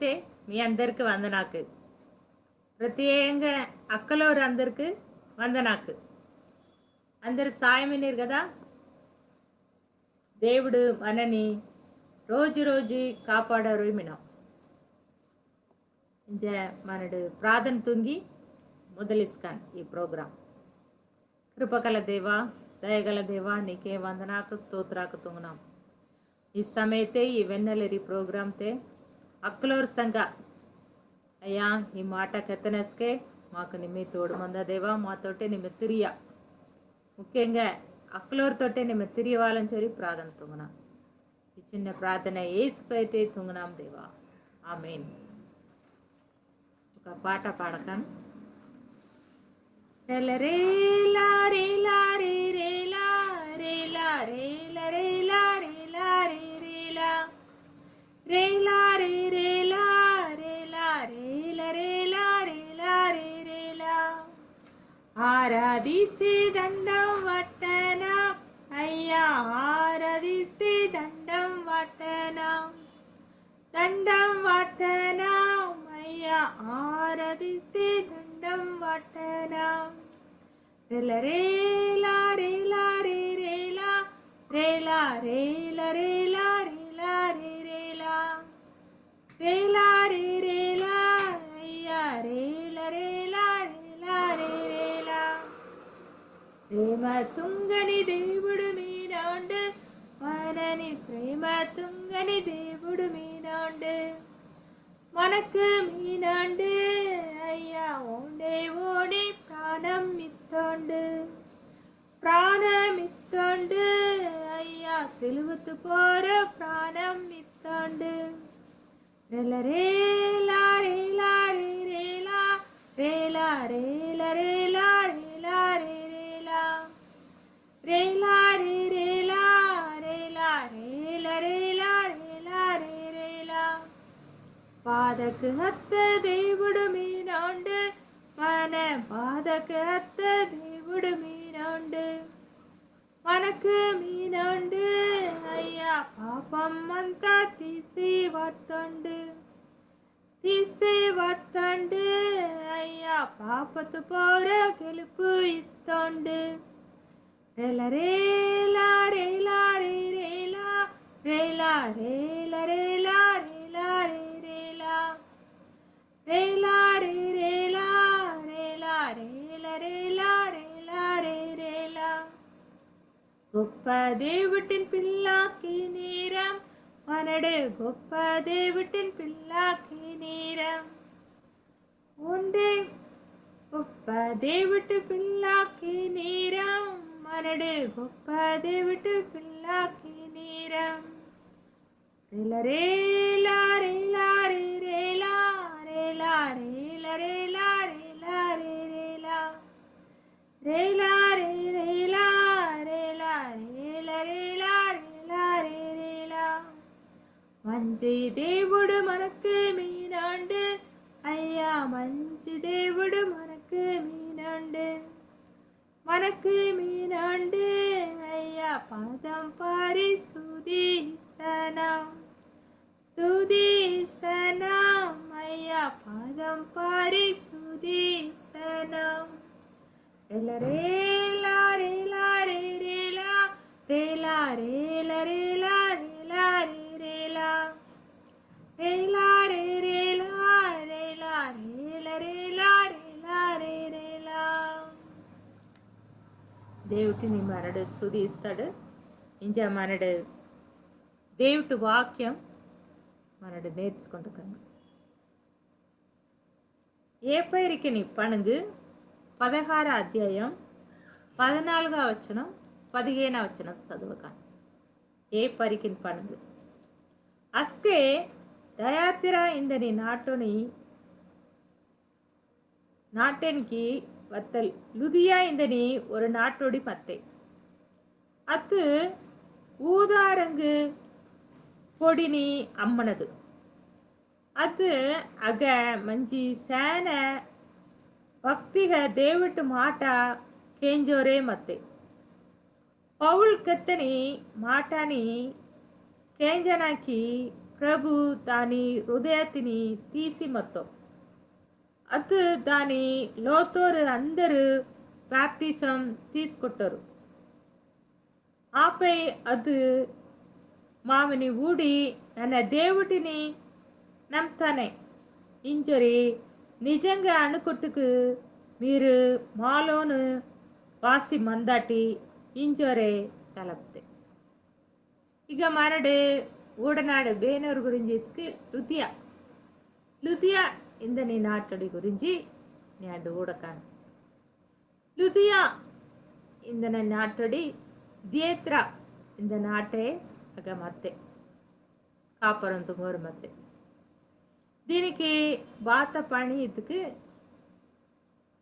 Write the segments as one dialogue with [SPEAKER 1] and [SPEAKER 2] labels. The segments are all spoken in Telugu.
[SPEAKER 1] నమస్తే మీ అందరికి వందనాకు ప్రత్యేకంగా అక్కలోరు అందరికి వందనాకు అందరు సాయమనేరు కదా దేవుడు మనని రోజు రోజు కాపాడారు మినం మనడు ప్రార్థన తుంగి మొదలిస్తాను ఈ ప్రోగ్రాం కృపగల దేవా దయగల దేవా నీకే వందనాకు స్తోత్రాకు తుంగునాం ఈ సమయతే ఈ వెన్నెలరి ప్రోగ్రాంతే అక్కలోరు సంఘ అయ్యా ఈ మాట కెత్తనేసుకే మాకు నిమ్మి తోడు మంద దేవా మాతోటే నిమ్మ తిరియ ముఖ్యంగా అక్కలోరుతోటే నిమ్మ తిరియాలని చెప్పి ప్రార్థన తుంగునా ఈ చిన్న ప్రార్థన ఏసుపైతే తుంగునాం దేవా ఆమేన్ ఒక పాట పాడతాను రేలా రేలా రే రేలా రేలా రేలా రేలా రేలా రేలా రేలా రే రేలా రేలా రేలా రేలా రేలా రే రేలా ఆరాధిస్తే దండం వట్టనా అయ్యా ఆరాధిస్తే దండం వట్టనా దండం వట్టనా అయ్యా ఆరాధిస్తే దండం వట్టనా రేలా రేలా రేలా రే రేలా రేలా రేలా రేలా రేలా రే రేలా రేలా రే రేలా అయ్యా రేలా రేలా రేలా రే రేలా ప్రేమ తుంగని దేవుడు మీనాండు మనని ప్రేమ తుంగని దేవుడు మీనాండు మనకు மீனாண்டு ஐயா ஓண்டே ஓடி பிராணம் இத்தோண்டு ஐயா செலுவத்து போற பிராணம் இத்தோண்டு ரேலா ரேலா ரேலா ரேலா ரேலா ரேலா ரேலா ரேலா ரேலா ரேலா ரேலா ரேலா ரேலா ரேலா ரேலா ரேலா பாதக்கு அத்த దేవుడు మీనాండు మన பாதக்கு அத்த దేవుడు మీనాండు మనకు మీనాండు అయ్యా పాపం అంతా తీసి వట్టండు అయ్యా పాపతు పోర గెలుపు ఇత్తోండు రేలా రేలా రేలా రే రేలా రేలా రేలా రేలా రేలా రే రేలా రేలా రే రేలా రేలా రేలా రేలా రేలా రే రేలా గొప్ప దేవుటిన్ పిల్లాకి నీరం మనడు గొప్ప దేవుటిన్ పిల్లాకి నీరం ఉండే గొప్ప దేవుటి పిల్లాకి నీరం మనడు గొప్ప దేవుటి పిల్లాకి నీరం రేలా రేలా రేలా రే రేలా రేలా రేలా రేలా రేలా రే రేలా రేలా రే రేలా రేలా రేలా రేలా రేలా రే రేలా మంచి దేవుడు మనకు మీనాండు అయ్యా మంచి దేవుడు మనకు మీనాండు అయ్యా పాదం పారి స్తుతిస్తనాం అయ్యా పాదం పారి స్తుతిస్తనాం రేలా రేలా రేలా రే రేలా రేలా రేలా రేలా రేలా రే రేలా రేలా రే రేలా రేలా రేలా రేలా రేలా రే రేలా దేవుడిని మనడు స్తుతిస్తాడు ఇంకా మనడు దేవుడి వాక్యం మనడు నేర్చుకుంటున్నాం ఏపైరికి నీ పనుగు 16 అధ్యాయం 14వ వచనం 15వ వచనం చదువుకాను ఏపరికిన్ పనుగు அஸ்கே தயாத்திரா இந்த நீ நாட்டென்கி வத்தல் லுதியா இந்த நீ ஒரு நாட்டோடி பத்தை அத்து ஊதாரங்கு பொடினி அம்மனது அது அக மஞ்சி சேன பக்திக தேவிட்டு மாட்டா கேஞ்சோரே மத்தை ಪೌಲ್ ಕತ್ತನಿ ಮಾಟಾನಿ ಕೇಂಜನಾಕಿ ప్రభు దాని హృదయతిని తీసి మొత్తం ಅದು దాని లోతోరు అందరూ బ్యాప్టిజం తీసుకుంటారు. ఆపై అది మామని ఊడి ನನ್ನ దేవుడిని నమ్ముతానే ఇంజరి నిజంగా అనుకుంటుకు మీరు మాలోను వాసి మందాటి ఇంజోరే తలపుతే ఇక మరడు ఊడనాడు బేనూరు గురించి లుదియా இந்த நீ நாட்டடி குறிஞ்சி நீ அண்டு ஊடக்கான் லுதியா இந்த நாட்டடி தியேத்ரா இந்த நாட்டே అగ మత్తే కాపురం తుంగోరు మత్తే దీనికి వాత పని ఇతుకు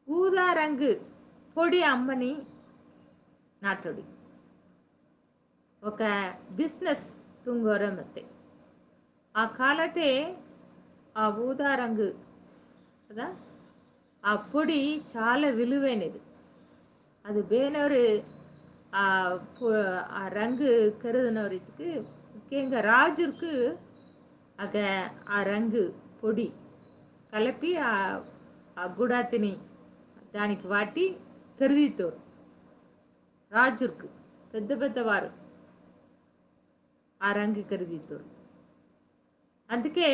[SPEAKER 1] ఊదా రంగు పొడి అమ్మని నాటుడి ఒక బిజినెస్ తుంగోర మత్తే ఆ కాలతే ఆ ఊదా రంగు కదా ఆ పొడి చాలా విలువైనది. అది బేనవరు ఆ రంగు కరుదినవరికి ముఖ్యంగా రాజుకు అగ ఆ రంగు పొడి కలిపి ఆ గుడాతిని దానికి వాటి ఖరీదుతారు. రాజుకు పెద్ద పెద్దవారు ఆ రంగు ఖరీదుతారు. అందుకే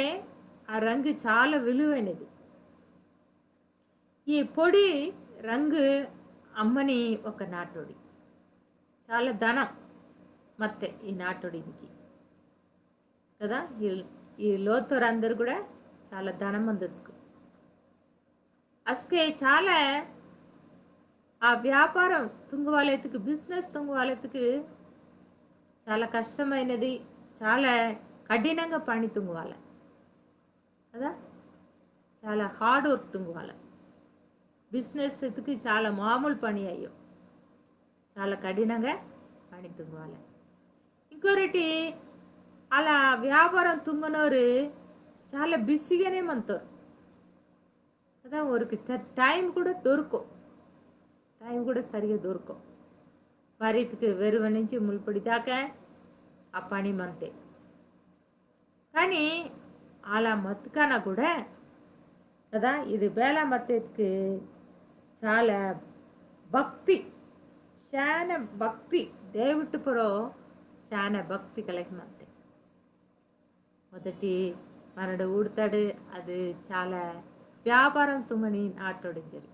[SPEAKER 1] ఆ రంగు చాలా విలువైనది. ఈ పొడి రంగు అమ్మని ఒక నాటోడి చాలా ధనం ಮತ್ತೆ ఈ నాటోడికి కదా. ఈ లోతోరు అందరు కూడా చాలా ధనం అందస్కు అస్కే చాలా ఆ వ్యాపారం తుంగవాలెత్తుకు బిజినెస్ తుంగవాలెత్తుకు చాలా కష్టమైనది, చాలా కఠినంగా పని తుంగవాల కదా, చాలా హార్డ్ వర్క్ తుంగవాల. బిజినెస్ ఎత్తుకి చాలా మామూలు పని అయ్యో, చాలా కఠినంగా పని తుంగవాల. ఇంకొకటి అలా వ్యాపారం తుంగనోరు చాలా బిజీగానే మంతారు కదా. ఊరికి టైం కూడా సరిగా దొరకో వారికి వెరువ నుంచి ముల్పడి దాకా ఆ పని మంతే. కానీ అలా మత్తుకన్నా కూడా కదా ఇది బేలా మత్తకి చాలా భక్తి, శాన భక్తి, దేవుడి పురో శాన భక్తి కలిగి మంతే. మొదటి మనడు ఊడతాడు, అది చాలా వ్యాపారం తుంగని నాటోడించరు.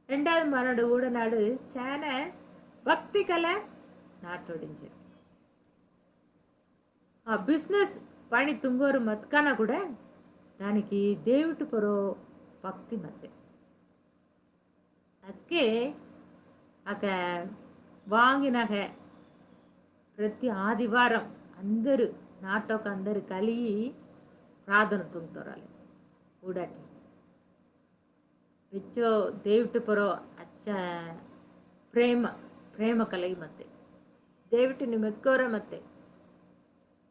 [SPEAKER 1] రెండవది మనడు ఊడనాడు చాలా భక్తి కల నాటోడించరు. ఆ బిజినెస్ పని తుంగోరు మత్కన కూడా దానికి దేవుడి పురో భక్తి మధ్య అస్కే అక వాంగినగ ప్రతి ఆదివారం అందరూ నాటోక అందరు కలిగి ప్రార్థన తుంగుతారు ఊడాటి వెచ్చో దేవుడి పురో అచ్చ ప్రేమ కలిగి మధ్య దేవుడిని మెక్కోర మధ్య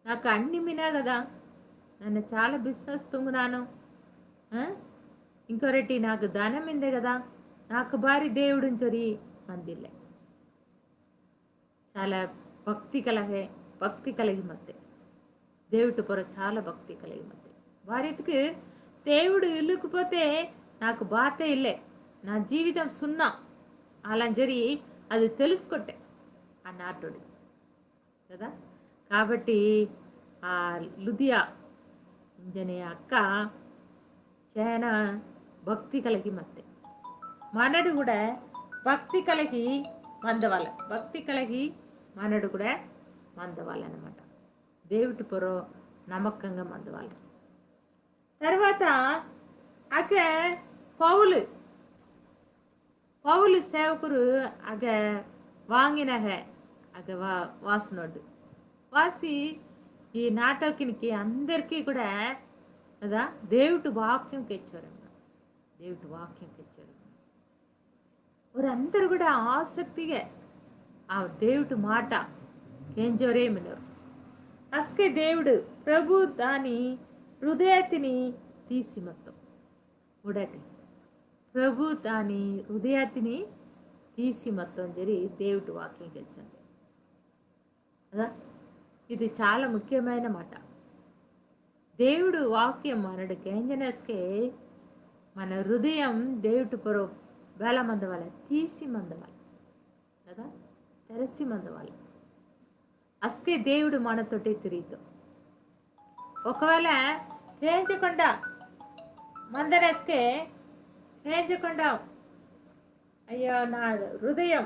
[SPEAKER 1] నాకు అన్ని మినా కదా, నన్ను చాలా బిజినెస్ తుంగునాను, ఇంకొరటి నాకు ధనం ఇందే కదా, నాకు భారీ దేవుడిని చొరి మందిలే చాలా భక్తి కలిగి మధ్య దేవుడి పొర చాలా భక్తి కలిగి మధ్య వారికి దేవుడు ఇల్లుకుపోతే నాకు బాధ ఇల్లే, నా జీవితం సున్నా అలా జరి అది తెలుసుకుంటే ఆ నాటుడు కదా. కాబట్టి ఆ లుదియా ఇంజనే అక్క చాలా భక్తి కలిగి మధ్య మనడు కూడా భక్తి కలిగి మనడు కూడా మందవాళ్ళనమాట. దేవుడి పొరో నమ్మకంగా మందవాళ్ళు. తర్వాత అగ పౌలు సేవకురు అగ వాంగినగ అగ వాసునోడు వాసి ఈ నాటకినికి అందరికీ కూడా కదా దేవుడి వాక్యం తెచ్చారన్న, దేవుడి వాక్యం తెచ్చారు. వారందరూ కూడా ఆసక్తిగా ఆ దేవుడి మాట కేంజోరేమినారు. అస్కే దేవుడు ప్రభు దాని హృదయతిని తీసి మొత్తం ఉడటి ప్రభు దాని హృదయతిని తీసి మొత్తం జరి దేవుడి వాక్యం గెలిచింది కదా. ఇది చాలా ముఖ్యమైన మాట. దేవుడు వాక్యం మనడు కేంజనస్కే మన హృదయం దేవుడి పొర వేల మందవాలి తీసి మందవాలి కదా, తెరసి మందవాలి. అస్కే దేవుడు మనతోటి తిరిగితో ఒకవేళ తేంచకుండా మందనస్కే తేంచకుండా అయ్యో నా హృదయం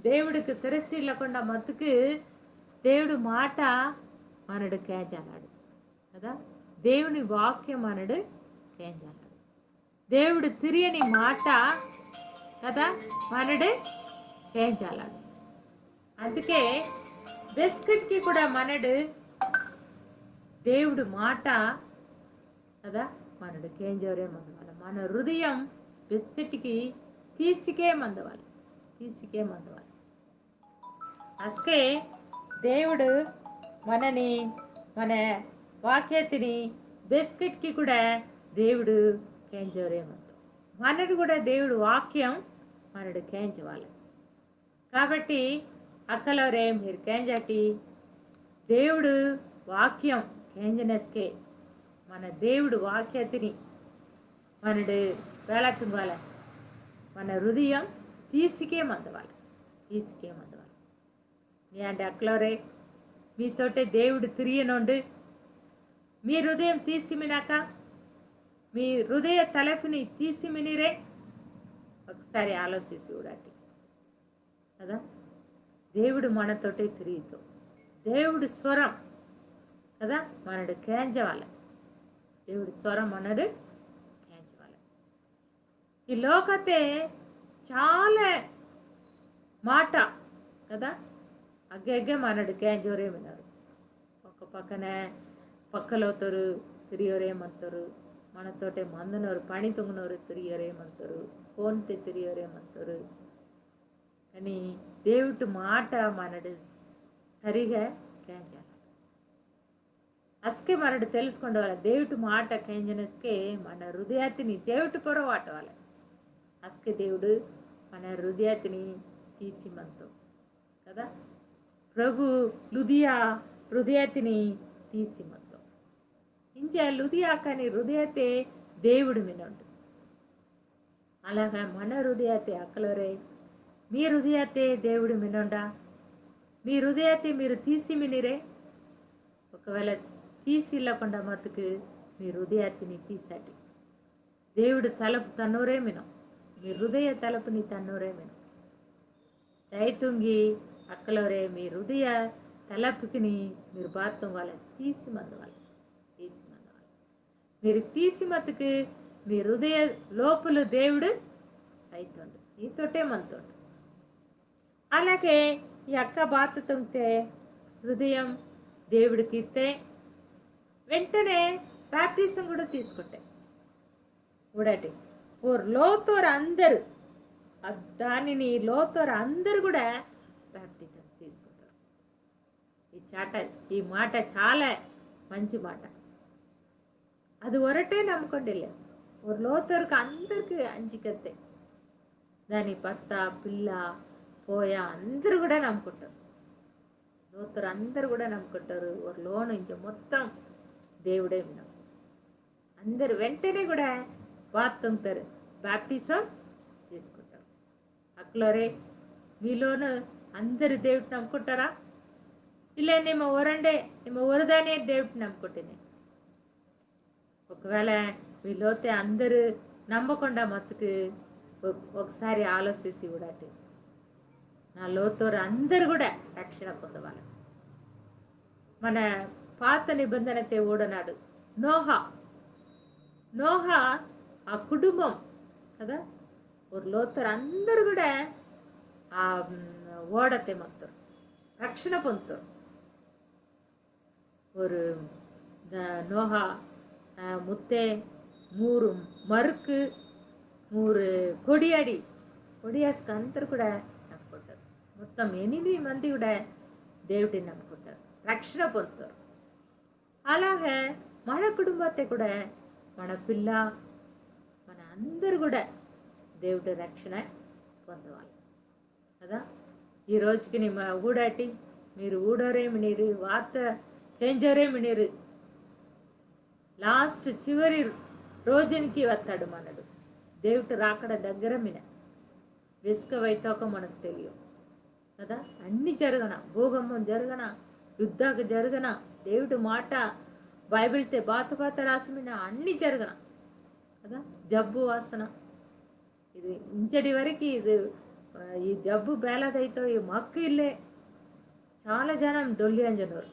[SPEAKER 1] దేవుడికి తెరసిల్లకుండా మత్తుకు దేవుడు మాట మనడు కేంచాలాడు కదా, దేవుని వాక్యం మనడు కేంచాలాడు. దేవుడు తిరియని మాట కదా మనడు కేంచాలాడు. అందుకే బిస్కెట్కి కూడా మనడు దేవుడు మాట కదా మనడు కేంజవరే మందవాలి. మన హృదయం బిస్కెట్కి తీసికే మందవాలి, తీసికే మందవాలి. అస్కే దేవుడు మనని మన వాక్యతిని బిస్కెట్కి కూడా దేవుడు కేంజవరే మంద మనడు కూడా దేవుడు వాక్యం మనడు కేంచవాలి. కాబట్టి అక్కలోరే మీరు కేంజటి దేవుడు వాక్యం కేంజనస్కే మన దేవుడు వాక్యతిని మనడు వేళతుంగాల మన హృదయం తీసికే మందవాలి, తీసికే మందవాలి. నీ అంటే అక్కలోరే మీతోటే దేవుడు తిరియనుండు మీ హృదయం తీసిమినాక మీ హృదయ తలపుని తీసిమినిరే ఒకసారి ఆలోచించి చూడండి కదా. దేవుడు మనతోటే తిరిగితో దేవుడు స్వరం కదా మనడు కేంచవాలి, దేవుడు స్వరం మనడు కేంచవాలి. ఈ లోకతే చాలా మాట కదా అగ్గెగ్గే మనడు కేంజోరేమన్నారు. ఒక పక్కన పక్కలోతరు ತಿರಿಯೋರೇಮಂತರು మనతోటే మందునವರು పని తొంగునವರು తిరియోరేమంటారు, ఫోన్తే తిరియోరేమంటారు. కానీ దేవుడి మాట మనడు సరిగా కేంచాలి. అస్కే మనడు తెలుసుకోండి వాళ్ళ దేవుడి మాట కేంజనస్కే మన హృదయాతిని దేవుడి పొరవాటవాలి. అస్కే దేవుడు మన హృదయాతిని తీసి మనతో కదా ప్రభు లుదియా హృదయాతిని తీసి మనతో ఇంజా లుదియా కానీ హృదయతే దేవుడు వినండు. అలాగా మన హృదయతే అక్కలరే మీ హృదయతే దేవుడు వినండా, మీ హృదయతే మీరు తీసి వినిరే. ఒకవేళ తీసి ఇల్లకుండా మతుకు మీ హృదయాతిని తీసటి దేవుడు తలుపు తన్నోరే వినం, మీ హృదయ తలుపుని తన్నోరే వినం. దయతుంగి అక్కలోరే మీ హృదయ తలపుకిని మీరు బాత్తుంగాలి తీసి మందవాలి, తీసి మందవాలి. మీరు తీసి మతుకు మీ హృదయ లోపల దేవుడు అవుతుండు, నీతోటే మనతోడు. అలాగే ఈ అక్క బాత్తుంటే హృదయం దేవుడికి ఇస్తే వెంటనే బాప్టిజం కూడా తీసుకుంటే చూడండి ఓర్ లోతోరు అందరు దానిని లోతోరు అందరు కూడా బాప్టిజం తీసుకుంటారు. ఈ మాట చాలా మంచి మాట. అది ఒరటే నమ్ముకోండి లేదు ఒక లోతోరుకు అందరికి అంచికత్తే దాని భర్త పిల్ల పోయా అందరు కూడా నమ్ముకుంటారు. లోతరు అందరు కూడా నమ్ముకుంటారు. ఒక లోన్ నుంచి మొత్తం దేవుడే వినం అందరు వెంటనే కూడా బాత్తుంటారు, బాప్టిజం తీసుకుంటారు. అక్కలోరే మీలోను అందరు దేవుడు నమ్ముకుంటారా? ఇలా నిమ్మ ఒరండే నిమ్మ ఒరదానే దేవుడు నమ్ముకుంటేనే. ఒకవేళ మీలోతే అందరూ నమ్మకుండా మత్తుకు ఒకసారి ఆలోచించి కూడా నా లోతోరు అందరు కూడా రక్షణ పొందవాలి. మన పాత నిబంధనతే ఓడనాడు నోహా ఆ కుటుంబం కదా ఒక లోతరు అందరు కూడా ఆ ఓడతే మొత్తం రక్షణ పొందుతారు. ஒரு நோகா முத்தே மூறு மறுக்கு மூறு కొడియాస్కి అందరు కూడా నమ్ముకుంటారు. మొత్తం 8 మంది కూడా దేవుడిని నమ్ముకుంటారు, రక్షణ పొందుతారు. అలాగే మన కుటుంబத்தை కూడా మన పిల్ల మన అందరు కూడా దేవుడి రక్షణ పొందవాలి కదా. ఈ రోజుకి మా ఊడాటి మీరు ఊడోరేమి నీరు వార్త కేంజోరేమి నీరు లాస్ట్ చివరి రోజునికి వస్తాడు మనడు. దేవుడు రాకడ దగ్గర మిన వెసుకవైతాక మనకు తెలియదు కదా. అన్ని జరగన, భూకంపం జరగన, యుద్ధాలు జరగన, దేవుడు మాట బైబిల్తే బాత రాసిమిన అన్ని జరగన కదా. జబ్బు వాసన ఇది ఇంచడి వరకు ఇది ఈ జబ్బు బేలదైతో ఈ మక్కు ఇల్లే చాలా జనం డొల్లి అంజనూరు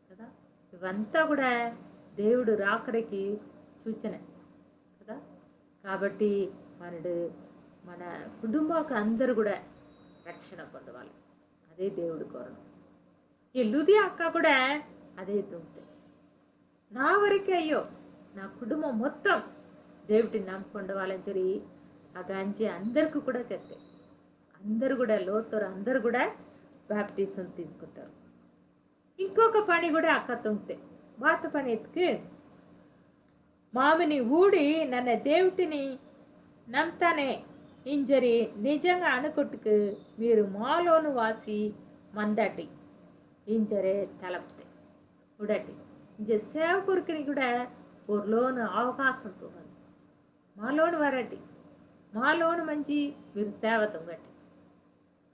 [SPEAKER 1] కదా. ఇవంతా కూడా దేవుడు రాకడికి సూచన కదా. కాబట్టి మన కుటుంబాలకు అందరూ కూడా రక్షణ పొందవాలి. అదే దేవుడి కోరడం. ఈ లుది అక్క కూడా అదే తుంటే నా వరకే అయ్యో నా కుటుంబం మొత్తం దేవుడిని నమ్ముకుండవాలని చెప్పి ఆ గంజి అందరికీ కూడా తెత్తే అందరు కూడా లోతరు అందరు కూడా బాప్టిజం తీసుకుంటారు. ఇంకొక పని కూడా అక్క తుంగితే బాత పని ఎత్తుకు మామిని ఊడి నన్న దేవుడిని నమ్తానే ఇంజరి నిజంగా అనుకొట్టుకు మీరు మాలోను వాసి మందటి ఇంజరే తలపితే ఉడటి ఇంజ సేవకురికి కూడా ఓ లోను అవకాశం తోగండి మాలోను వరటి మాలోను మంచి మీరు సేవ తొంగటి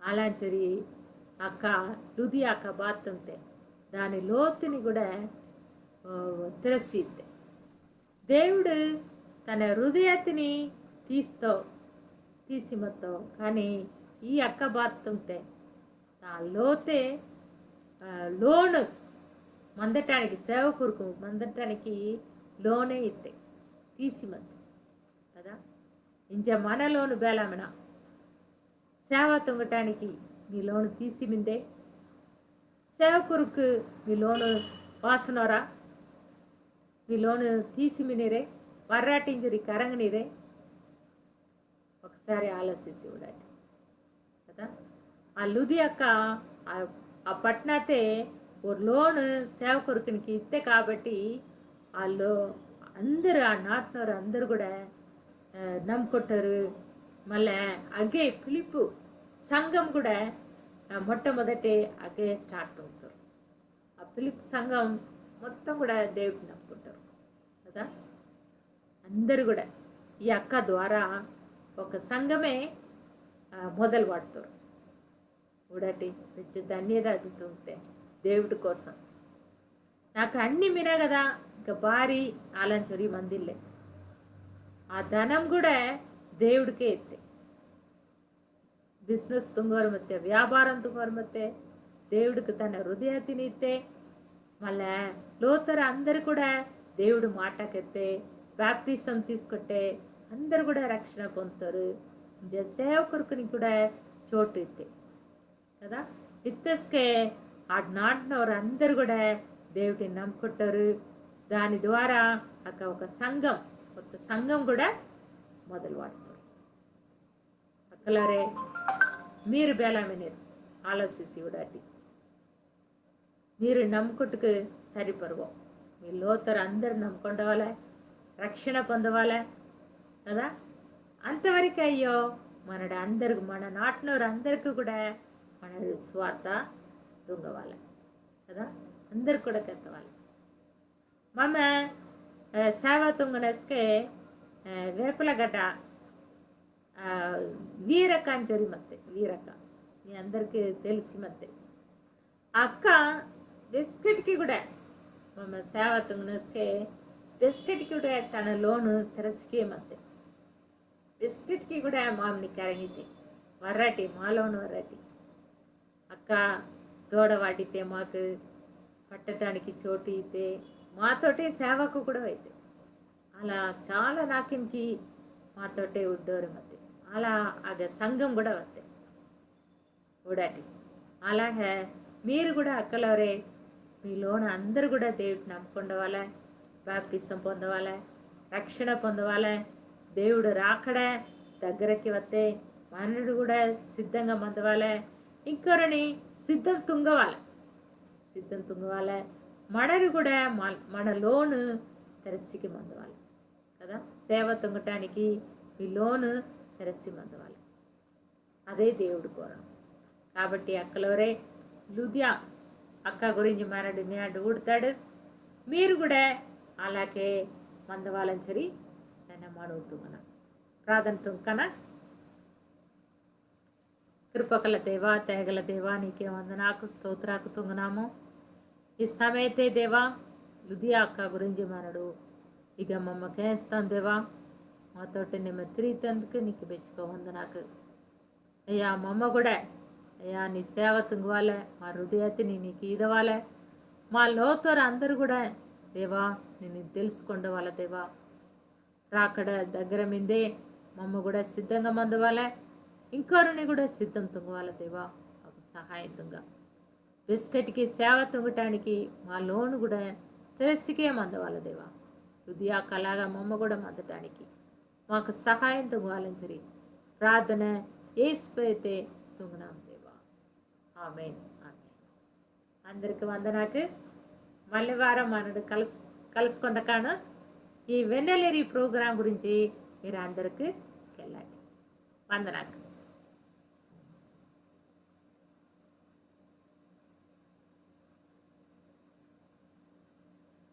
[SPEAKER 1] అలాంటి అక్క లుది అక్క బాతుంటే దాని లోతుని కూడా తెరసిద్దే దేవుడు తన హృదయతిని తీసి మొత్తం. కానీ ఈ అక్క బాతుంటే ఆ లోతే లోను మందటానికి సేవకురుకు మందటానికి లోనే ఇస్తే తీసి మొత్తం కదా. ఇంజ మన లోను బేలామన సేవ తొంగటానికి మీ లోను తీసి మిందే సేవకురుకు మీ లోను వాసనరా మీ లోను తీసి మినిరే వర్రాటింజరి కరంగనిరే ఒకసారి ఆలోచించి ఉండాలి కదా. ఆ లుది అక్క ఆ పట్నాతే ఓ లోను సేవకురుకునికి ఇస్తే కాబట్టి వాళ్ళు అందరూ ఆ నాటినవారు అందరూ కూడా నమ్ముకుంటారు. మళ్ళీ అగే పిలుపు సంఘం కూడా మొట్టమొదటి అగే స్టార్ట్ అవుతారు. ఆ పిలుపు సంఘం మొత్తం కూడా దేవుడిని నమ్ముకుంటారు కదా. అందరూ కూడా ఈ అక్క ద్వారా ఒక సంఘమే మొదలు పడతారు. ఉడటి ధన్యత అదుతుంటే దేవుడి కోసం నాకు అన్ని మినా కదా ఇంకా భారీ ఆలంచరి మందిల్లే ఆ ధనం కూడా దేవుడికే ఎత్తే బిజినెస్ తుంగోరు ಮತ್ತೆ వ్యాపారం తుంగోరు ಮತ್ತೆ దేవుడికి తన హృదయతిని ఇస్తే మళ్ళా లోతర అందరు కూడా దేవుడు మాటకెత్తే బాప్టిజం తీసుకుంటే అందరు కూడా రక్షణ పొందుతారు. సేవకురుకుని కూడా చోటు ఇస్తే కదా ఇత్తస్కే ఆ నాటినవారు అందరు కూడా దేవుడిని నమ్ముకుంటారు. దాని ద్వారా ఒక సంఘం కొత్త సంఘం కూడా మొదలు పడతారు. అక్కలరే మీరు బేలామినీరు ఆలోచించి ఉడాటి మీరు నమ్ముకుంటుకు సరిపరువు మీ లోతరు అందరు నమ్ముకుండవాలే రక్షణ పొందవాలే కదా. అంతవరకు అయ్యో అందరికి మన నాటినవారు అందరికీ కూడా మన స్వార్థ తుంగవాలి కదా. అందరికి కూడా కెత్తవాలి. మమ్మ సేవ తుంగనస్కే వేపలగడ్డ వీరక్క అంచరి ಮತ್ತೆ వీరక్క మీ అందరికీ తెలిసి ಮತ್ತೆ అక్క బిస్కెట్కి కూడా మమ్మ సేవ తుంగనస్కే బిస్కెట్కి కూడా తన లోను తెరసికే ಮತ್ತೆ బిస్కెట్కి కూడా మామని కరంగితే వర్రాటి మా లోను వర్రాటి అక్క దూడ వాటితే మాకు పట్టడానికి చోటు అయితే మాతోటే సేవకు కూడా అయితే అలా చాలా నాకింకి మాతోటే ఉడ్డోరు ಮತ್ತೆ అలా ఆగ సంఘం కూడా వస్తాయి ఉడాటి. అలాగే మీరు కూడా అక్కలవరే మీలోన అందరూ కూడా దేవుడిని నమ్ముకుండవాలే బాప్టిజం పొందవాలే రక్షణ పొందవాలే. దేవుడు రాకడే దగ్గరకి వస్తే మనడు కూడా సిద్ధంగా మందవాలే. ఇంకొరని సిద్ధం తుంగవాలే మనది కూడా మన లోను తెరసికి మందవాలి కదా. సేవ తుంగటానికి మీ లోను తెరసి మందవాలి. అదే దేవుడు కోరడం. కాబట్టి అక్కలవరే లుదియా అక్క గురించి మనడు నేడు ఊడతాడు. మీరు కూడా అలాగే మందవాళ్ళని సరి నన్ను ಮಾಡುತ್ತುమన ప్రార్థన తుంకన కృపకల దేవా తేగల దేవా నీకే వందనాకు స్తోత్రాకు తుంగనాము ఈ సమయతే దేవా లుదియా అక్క గురించి మనడు ఇక మమ్మకేస్తాం దేవా మాతోటి నిమ్మ తిరిగితందుకు నీకు మెచ్చుకో వందనాకు అయ్యా మమ్మ కూడా అయ్యా నీ సేవ తుంగవాలే మా హృదయతిని నీకు ఈదవాలే మా లోతోరు అందరూ కూడా దేవా నేను తెలుసుకుండ వాళ్ళ దేవా రాకడ దగ్గర మిందే మమ్మ కూడా సిద్ధంగా మందవాలే ఇంకోరుని కూడా సిద్ధం తుంగవాల దేవా ఒక సహాయం తుంగ బిస్కెట్కి సేవ తుంగటానికి మా లోను కూడా తెలిసికే మందవాల దేవా హృదయ కలాగా మమ్మ కూడా మందటానికి మాకు సహాయం తుంగవాలని సరి ప్రార్థన ఏసిపోయితే తుంగనాం దేవా ఆమేన్ ఆమేన్ అందరికి వందనాకు మళ్ళీ వారం మనడు కలుసుకొండ కాను ఈ వెన్నెలేరి ప్రోగ్రాం గురించి మీరు అందరికి వెళ్ళండి వందనాకు